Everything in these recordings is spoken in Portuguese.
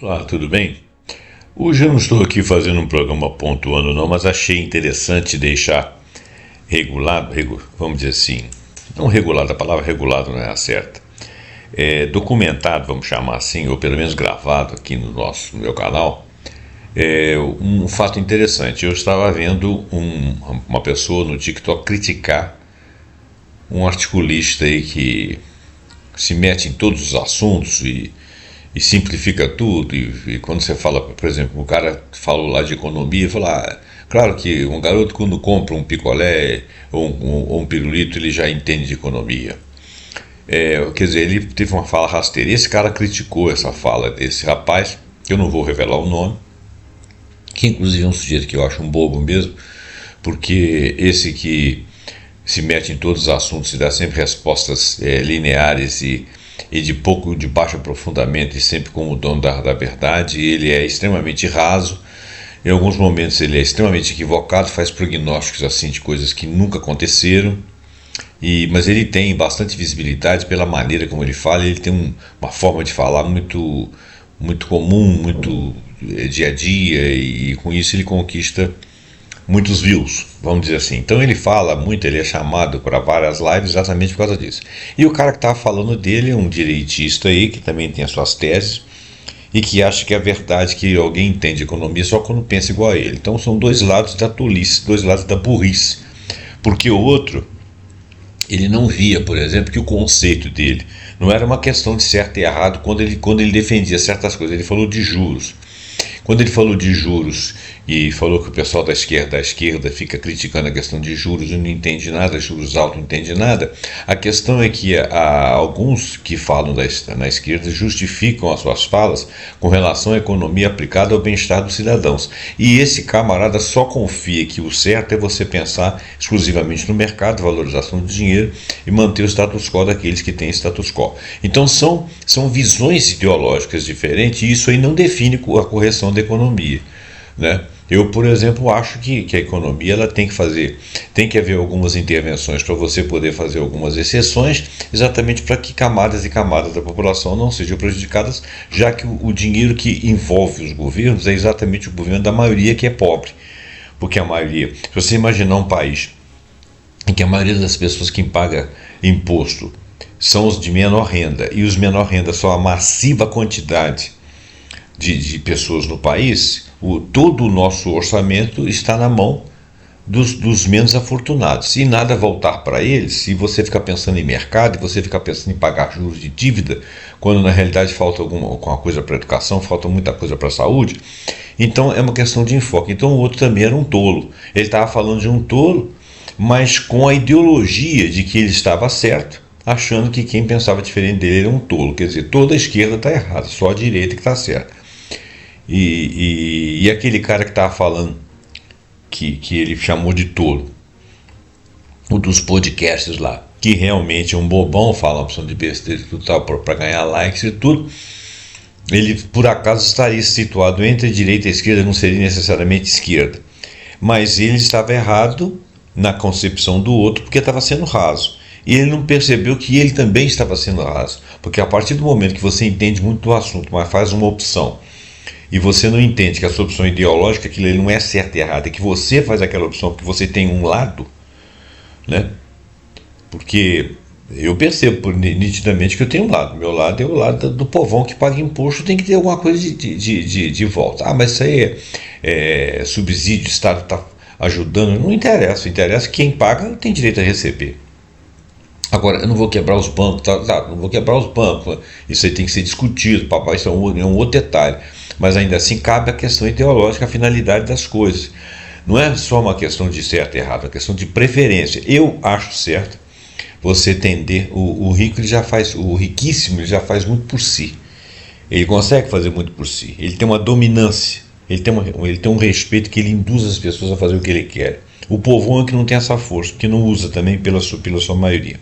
Olá, tudo bem? Hoje eu não estou aqui fazendo um programa pontuando não, mas achei interessante deixar regulado, vamos dizer assim, não regulado, a palavra regulado não é a certa, documentado, vamos chamar assim, ou pelo menos gravado aqui no meu canal, um fato interessante. Eu estava vendo uma pessoa no TikTok criticar um articulista aí que se mete em todos os assuntos e simplifica tudo, e quando você fala, por exemplo, o cara falou lá de economia, fala, claro que um garoto quando compra um picolé ou um pirulito, ele já entende de economia. Quer dizer, ele teve uma fala rasteira, e esse cara criticou essa fala desse rapaz, que eu não vou revelar o nome, que inclusive é um sujeito que eu acho um bobo mesmo, porque esse que se mete em todos os assuntos e dá sempre respostas lineares e de baixo aprofundamento e sempre como dono da verdade. Ele é extremamente raso, em alguns momentos ele é extremamente equivocado, faz prognósticos assim de coisas que nunca aconteceram, mas ele tem bastante visibilidade pela maneira como ele fala. Ele tem uma forma de falar muito, muito comum, muito dia a dia, e com isso ele conquista muitos views, vamos dizer assim. Então ele fala muito, ele é chamado para várias lives exatamente por causa disso. E o cara que estava falando dele é um direitista aí, que também tem as suas teses, e que acha que é verdade que alguém entende economia só quando pensa igual a ele. Então são dois lados da tolice, dois lados da burrice. Porque o outro, ele não via, por exemplo, que o conceito dele não era uma questão de certo e errado quando ele defendia certas coisas. Ele falou de juros. Quando ele falou de juros e falou que o pessoal da esquerda fica criticando a questão de juros e não entende nada, juros altos não entende nada, a questão é que há alguns que falam na esquerda justificam as suas falas com relação à economia aplicada ao bem-estar dos cidadãos. E esse camarada só confia que o certo é você pensar exclusivamente no mercado, valorização do dinheiro e manter o status quo daqueles que têm status quo. Então são visões ideológicas diferentes, e isso aí não define a correção da economia, né? Eu, por exemplo, acho que a economia ela tem que haver algumas intervenções para você poder fazer algumas exceções, exatamente para que camadas e camadas da população não sejam prejudicadas, já que o dinheiro que envolve os governos é exatamente o governo da maioria que é pobre. Porque a maioria, se você imaginar um país em que a maioria das pessoas que paga imposto são os de menor renda, e os menor renda são a massiva quantidade de pessoas no país, todo o nosso orçamento está na mão dos menos afortunados. E nada voltar para eles, se você ficar pensando em mercado, e você ficar pensando em pagar juros de dívida, quando na realidade falta alguma coisa para a educação, falta muita coisa para a saúde. Então é uma questão de enfoque. Então o outro também era um tolo. Ele estava falando de um tolo, mas com a ideologia de que ele estava certo, achando que quem pensava diferente dele era um tolo. Quer dizer, toda a esquerda está errada, só a direita que está certa. E aquele cara que estava falando que ele chamou de tolo, um dos podcasts lá, que realmente é um bobão, fala uma opção de besteira e tudo tal, para ganhar likes e tudo, ele por acaso estaria situado entre a direita e a esquerda, não seria necessariamente esquerda, mas ele estava errado na concepção do outro, porque estava sendo raso. E ele não percebeu que ele também estava sendo raso, porque a partir do momento que você entende muito do assunto, mas faz uma opção, e você não entende que a sua opção ideológica, aquilo não é certo e errado, é que você faz aquela opção porque você tem um lado, né? Porque eu percebo nitidamente que eu tenho um lado. Meu lado é o lado do povão que paga imposto, tem que ter alguma coisa de volta. Mas isso aí é subsídio, o Estado está ajudando, não interessa. Interessa que quem paga tem direito a receber. Agora, eu não vou quebrar os bancos, não vou quebrar os bancos, isso aí tem que ser discutido, papai, isso é um outro detalhe. Mas ainda assim cabe a questão ideológica, a finalidade das coisas. Não é só uma questão de certo e errado, é uma questão de preferência. Eu acho certo você tender, o rico ele já faz, o riquíssimo ele já faz muito por si. Ele consegue fazer muito por si. Ele tem uma dominância, ele tem um respeito que ele induz as pessoas a fazer o que ele quer. O povão é que não tem essa força, que não usa também pela sua maioria.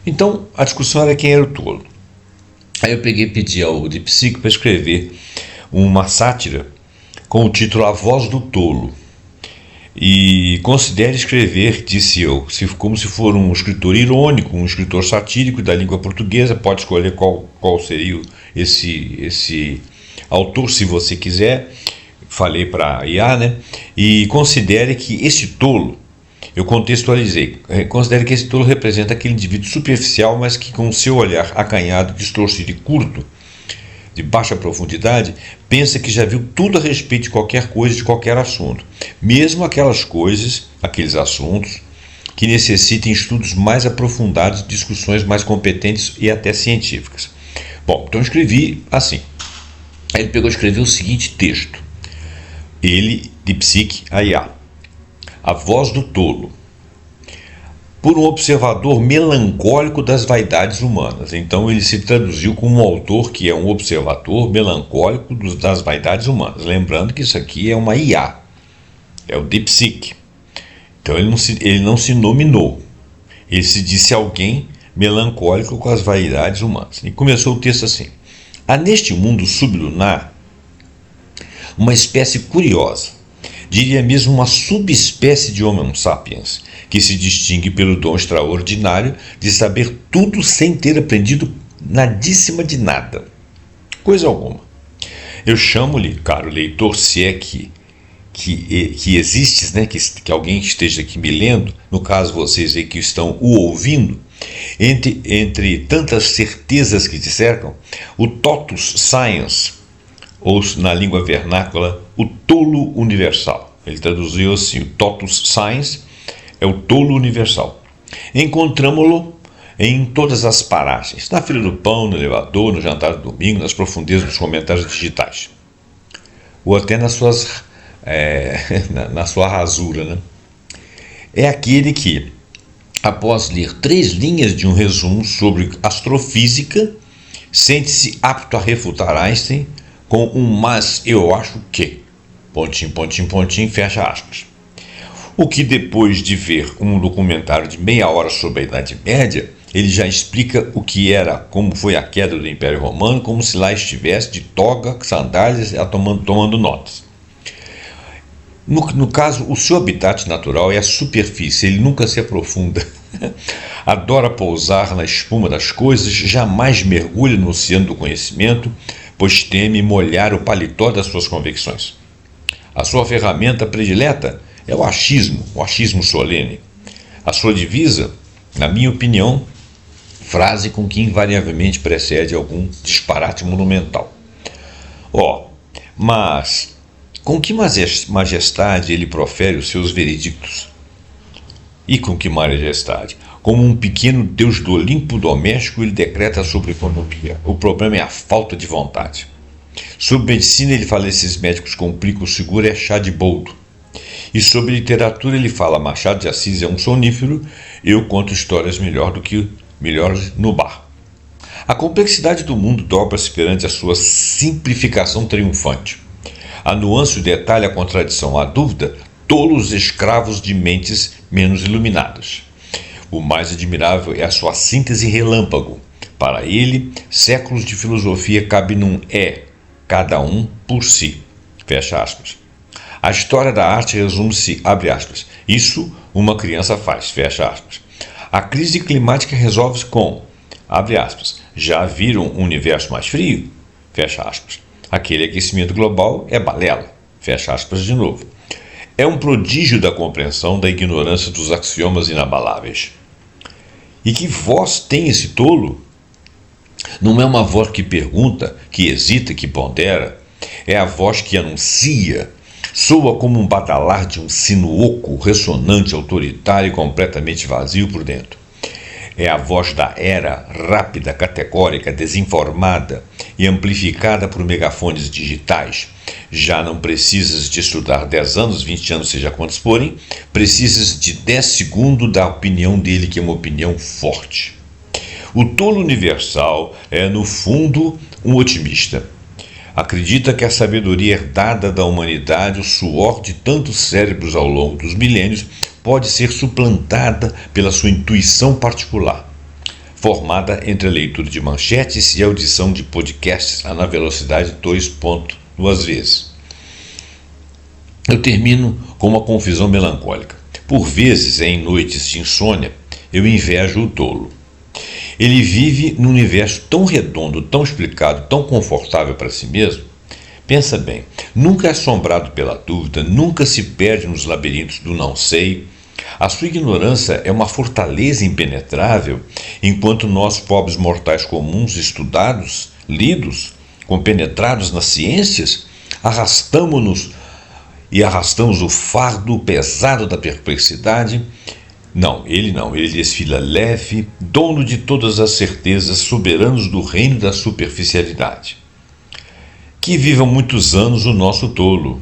Então a discussão era quem era o tolo. Aí eu peguei e pedi ao DeepSeek para escrever uma sátira com o título A Voz do Tolo. E considere escrever, disse eu, como se for um escritor irônico, um escritor satírico da língua portuguesa. Pode escolher qual seria esse autor, se você quiser, falei para a IA, né? E considere que esse tolo, eu contextualizei, considere que esse tolo representa aquele indivíduo superficial, mas que com o seu olhar acanhado, distorcido e curto, de baixa profundidade, pensa que já viu tudo a respeito de qualquer coisa, de qualquer assunto, mesmo aquelas coisas, aqueles assuntos que necessitem estudos mais aprofundados, discussões mais competentes e até científicas. Bom, então eu escrevi assim. Aí ele pegou e escreveu o seguinte texto. Ele, de Psique, a IA. A voz do tolo. Por um observador melancólico das vaidades humanas. Então ele se traduziu como um autor que é um observador melancólico das vaidades humanas. Lembrando que isso aqui é uma IA, é o DeepSeek. Então ele não se nominou, ele se disse alguém melancólico com as vaidades humanas. E começou o texto assim: há neste mundo sublunar uma espécie curiosa, diria mesmo uma subespécie de Homo sapiens, que se distingue pelo dom extraordinário de saber tudo sem ter aprendido nadíssima de nada, coisa alguma. Eu chamo-lhe, caro leitor, se é que existes, né, que alguém esteja aqui me lendo, no caso vocês aí que estão o ouvindo, entre tantas certezas que te cercam, o totus science, ou na língua vernácula, o tolo universal. Ele traduziu assim: o totus science é o tolo universal. Encontramo-lo em todas as paragens, na fila do pão, no elevador, no jantar de domingo, nas profundezas dos comentários digitais, ou até na sua rasura, né? É aquele que, após ler 3 linhas de um resumo sobre astrofísica, sente-se apto a refutar Einstein com um "mas eu acho que", pontinho, pontinho, pontinho, fecha aspas. O que, depois de ver um documentário de meia hora sobre a Idade Média, ele já explica o que era, como foi a queda do Império Romano, como se lá estivesse de toga, sandálias, tomando notas. No caso, o seu habitat natural é a superfície, ele nunca se aprofunda. Adora pousar na espuma das coisas, jamais mergulha no oceano do conhecimento, pois teme molhar o paletó das suas convicções. A sua ferramenta predileta é o achismo solene. A sua divisa, na minha opinião, frase com que invariavelmente precede algum disparate monumental. Mas com que majestade ele profere os seus veredictos? E com que majestade? Como um pequeno deus do Olimpo doméstico, ele decreta sobre a economia. O problema é a falta de vontade. Sobre medicina, ele fala: esses médicos complicam, o seguro é chá de boldo. E sobre literatura, ele fala: Machado de Assis é um sonífero, eu conto histórias melhores no bar. A complexidade do mundo dobra-se perante a sua simplificação triunfante. A nuance, o detalhe, a contradição, a dúvida, tolos escravos de mentes menos iluminadas. O mais admirável é a sua síntese relâmpago. Para ele, séculos de filosofia cabem num cada um por si. Fecha aspas. A história da arte resume-se, abre aspas, isso uma criança faz, fecha aspas. A crise climática resolve-se com, abre aspas, já viram um universo mais frio? Fecha aspas. Aquele aquecimento global é balela, fecha aspas de novo. É um prodígio da compreensão da ignorância dos axiomas inabaláveis. E que voz tem esse tolo? Não é uma voz que pergunta, que hesita, que pondera. É a voz que anuncia. Soa como um badalar de um sino oco, ressonante, autoritário e completamente vazio por dentro. É a voz da era, rápida, categórica, desinformada e amplificada por megafones digitais. Já não precisas de estudar 10 anos, 20 anos, seja quantos forem, precisas de 10 segundos da opinião dele, que é uma opinião forte. O tolo universal é, no fundo, um otimista. Acredita que a sabedoria herdada da humanidade, o suor de tantos cérebros ao longo dos milênios, pode ser suplantada pela sua intuição particular, formada entre a leitura de manchetes e a audição de podcasts na velocidade 2.2 vezes. Eu termino com uma confusão melancólica. Por vezes, em noites de insônia, eu invejo o tolo. Ele vive num universo tão redondo, tão explicado, tão confortável para si mesmo, Pensa bem, nunca é assombrado pela dúvida, nunca se perde nos labirintos do não sei. A sua ignorância é uma fortaleza impenetrável, enquanto nós, pobres mortais comuns, estudados, lidos, compenetrados nas ciências, arrastamo-nos e arrastamos o fardo pesado da perplexidade. Não, ele desfila leve, dono de todas as certezas, soberanos do reino da superficialidade. Que viva muitos anos o nosso tolo,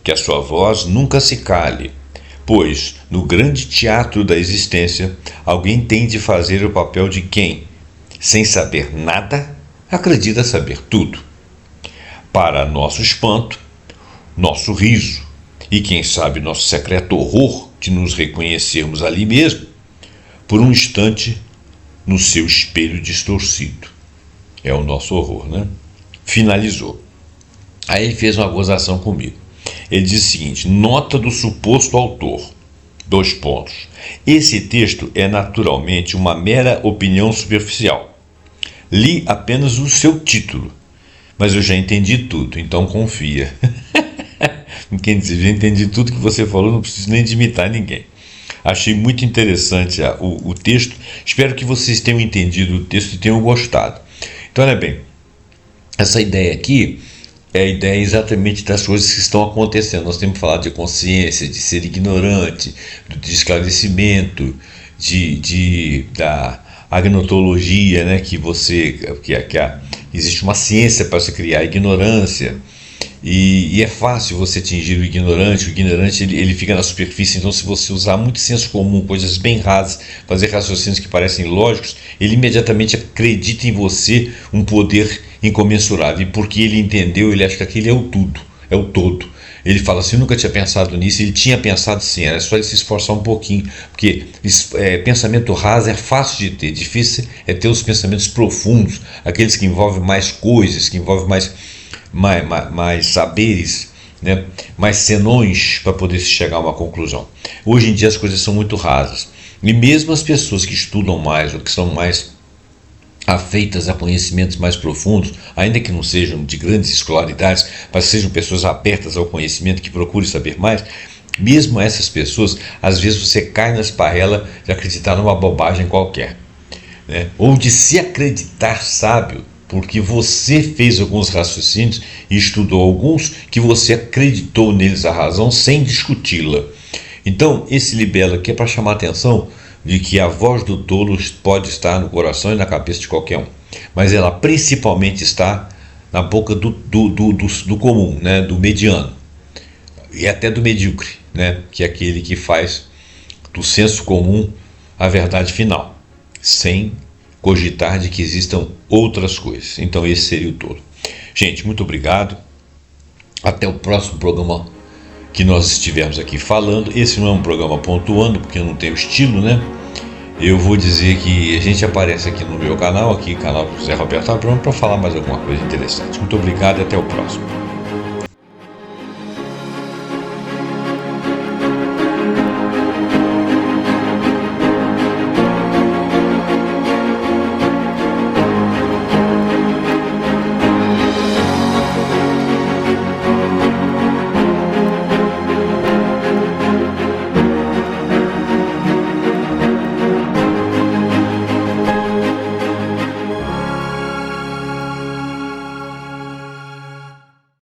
que a sua voz nunca se cale, pois, no grande teatro da existência, alguém tem de fazer o papel de quem, sem saber nada, acredita saber tudo. Para nosso espanto, nosso riso, e quem sabe nosso secreto horror de nos reconhecermos ali mesmo, por um instante, no seu espelho distorcido. É o nosso horror, né? Finalizou. Aí ele fez uma gozação comigo. Ele disse o seguinte: nota do suposto autor. : esse texto é naturalmente uma mera opinião superficial. Li apenas o seu título, mas eu já entendi tudo, então confia. Quem diz, já entendi tudo que você falou, não preciso nem de imitar ninguém. Achei muito interessante o texto. Espero que vocês tenham entendido o texto e tenham gostado. Então, olha bem, essa ideia aqui é a ideia exatamente das coisas que estão acontecendo. Nós temos falado de consciência, de ser ignorante, de esclarecimento, da agnotologia, né? Existe uma ciência para se criar a ignorância. E é fácil você atingir o ignorante. O ignorante ele fica na superfície. Então, se você usar muito senso comum, coisas bem rasas, fazer raciocínios que parecem lógicos, ele imediatamente acredita em você um poder incomensurável. E porque ele entendeu, ele acha que aquele é o tudo, é o todo. Ele fala assim: eu nunca tinha pensado nisso. Ele tinha pensado sim, era só ele se esforçar um pouquinho, porque pensamento raso é fácil de ter, difícil é ter os pensamentos profundos, aqueles que envolvem mais coisas, que envolvem mais saberes, né? Mais senões para poder se chegar a uma conclusão. Hoje em dia as coisas são muito rasas, e mesmo as pessoas que estudam mais ou que são mais afeitas a conhecimentos mais profundos, ainda que não sejam de grandes escolaridades, mas sejam pessoas abertas ao conhecimento, que procurem saber mais, mesmo essas pessoas, às vezes você cai na esparrela de acreditar numa bobagem qualquer, né? Ou de se acreditar sábio, porque você fez alguns raciocínios e estudou alguns que você acreditou neles a razão sem discuti-la. Então, esse libelo aqui é para chamar a atenção de que a voz do tolo pode estar no coração e na cabeça de qualquer um, mas ela principalmente está na boca do comum, né? Do mediano, e até do medíocre, né? Que é aquele que faz do senso comum a verdade final, sem cogitar de que existam outras coisas. Então esse seria o tolo. Gente, muito obrigado. Até o próximo programa que nós estivermos aqui falando. Esse não é um programa pontuando, porque eu não tenho estilo, né? Eu vou dizer que a gente aparece aqui no meu canal, canal José Roberto Abrão, para falar mais alguma coisa interessante. Muito obrigado e até o próximo.